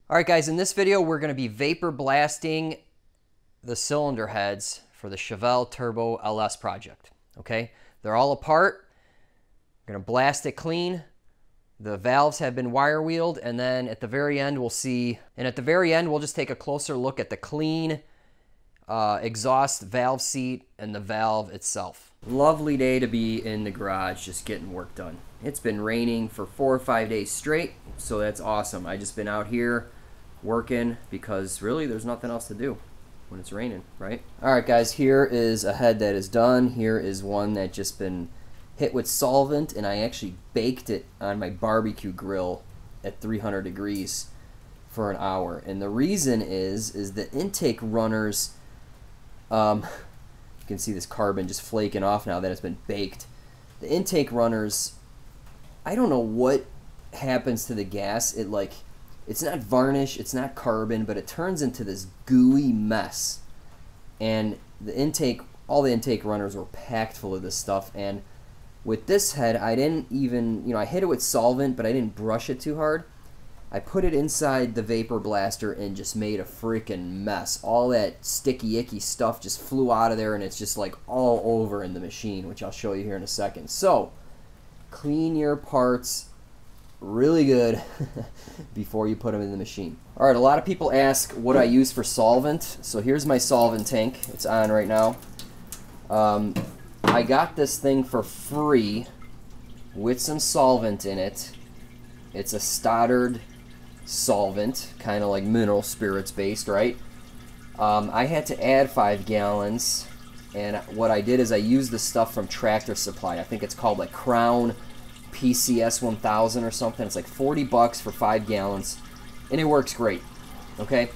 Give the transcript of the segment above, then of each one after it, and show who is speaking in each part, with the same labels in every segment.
Speaker 1: All right, guys, in this video, we're going to be vapor blasting the cylinder heads for the Chevelle Turbo LS project, okay? They're all apart. We're going to blast it clean. The valves have been wire wheeled, and then at the very end, we'll see, and at the very end, we'll just take a closer look at the clean exhaust valve seat and the valve itself. Lovely day to be in the garage just getting work done. It's been raining for 4 or 5 days straight, so that's awesome. I just been out here working because really there's nothing else to do when it's raining, right? All right, guys, here is a head that is done. Here is one that just been hit with solvent, and I actually baked it on my barbecue grill at 300 degrees for an hour. And the reason is the intake runners, you can see this carbon just flaking off now that it's been baked. The intake runners, I don't know what happens to the gas. It's not varnish, it's not carbon, but it turns into this gooey mess. And the intake, all the intake runners were packed full of this stuff. And with this head, I didn't even, I hit it with solvent, but I didn't brush it too hard. I put it inside the vapor blaster and just made a freaking mess. All that sticky, icky stuff just flew out of there, and it's just like all over in the machine, which I'll show you here in a second. So, clean your parts really good before you put them in the machine. All right, a lot of people ask what I use for solvent. So here's my solvent tank. It's on right now. I got this thing for free with some solvent in it. It's a Stoddard solvent, kind of like mineral spirits based, right? I had to add 5 gallons, and what I did is I used the stuff from Tractor Supply. I think it's called like Crown PCS 1000 or something. It's like 40 bucks for 5 gallons, and it works great, okay?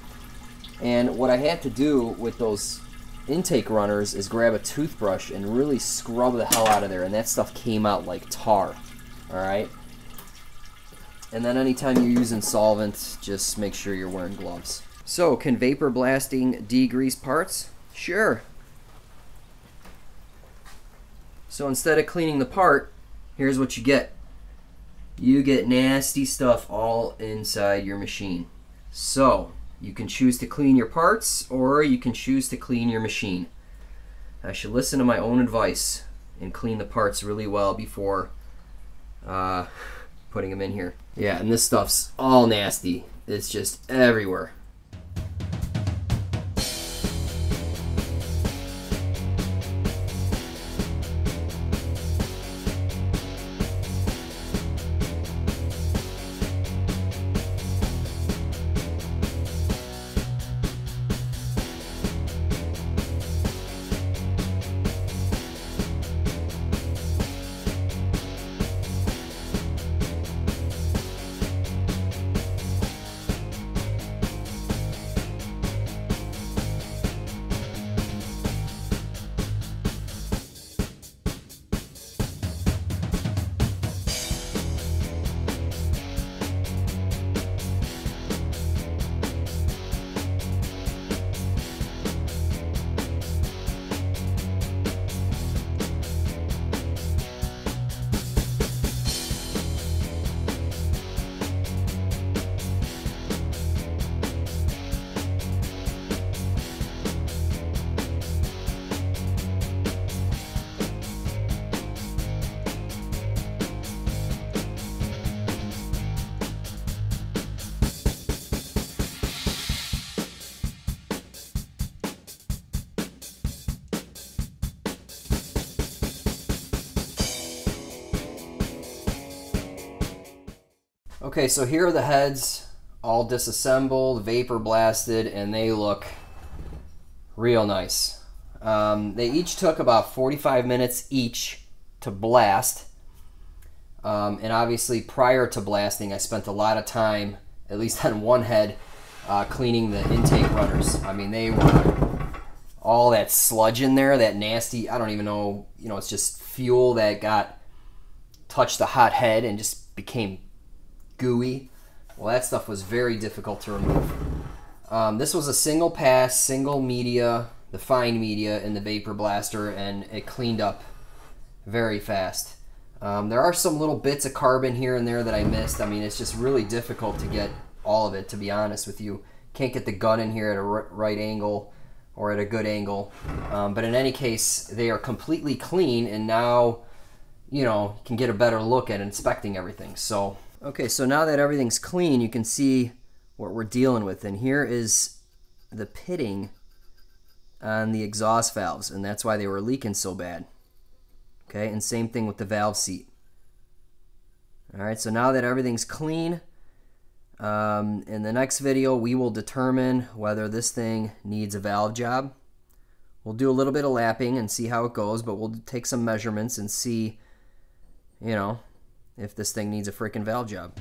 Speaker 1: And what I had to do with those intake runners is grab a toothbrush and really scrub the hell out of there, and that stuff came out like tar, all right? And then anytime you're using solvent, just make sure you're wearing gloves. So, can vapor blasting degrease parts? Sure. So instead of cleaning the part, here's what you get. You get nasty stuff all inside your machine. So, you can choose to clean your parts, or you can choose to clean your machine. I should listen to my own advice and clean the parts really well before putting them in here. Yeah, and this stuff's all nasty. It's just everywhere. Okay, so here are the heads all disassembled, vapor blasted, and they look real nice. They each took about 45 minutes each to blast. And obviously prior to blasting, I spent a lot of time, at least on one head, cleaning the intake runners. I mean, they were all that sludge in there, that nasty, I don't even know, it's just fuel that touched the hot head and just became gooey. Well, that stuff was very difficult to remove. This was a single pass, single media, the fine media in the vapor blaster, and it cleaned up very fast. There are some little bits of carbon here and there that I missed. I mean, it's just really difficult to get all of it, to be honest with you. Can't get the gun in here at a right angle or at a good angle. But in any case, they are completely clean, and now, you know, you can get a better look at inspecting everything. So, okay, so now that everything's clean, you can see what we're dealing with. And here is the pitting on the exhaust valves, and that's why they were leaking so bad. Okay, and same thing with the valve seat. All right, so now that everything's clean, in the next video, we will determine whether this thing needs a valve job. We'll do a little bit of lapping and see how it goes, but we'll take some measurements and see, you know, if this thing needs a freaking valve job.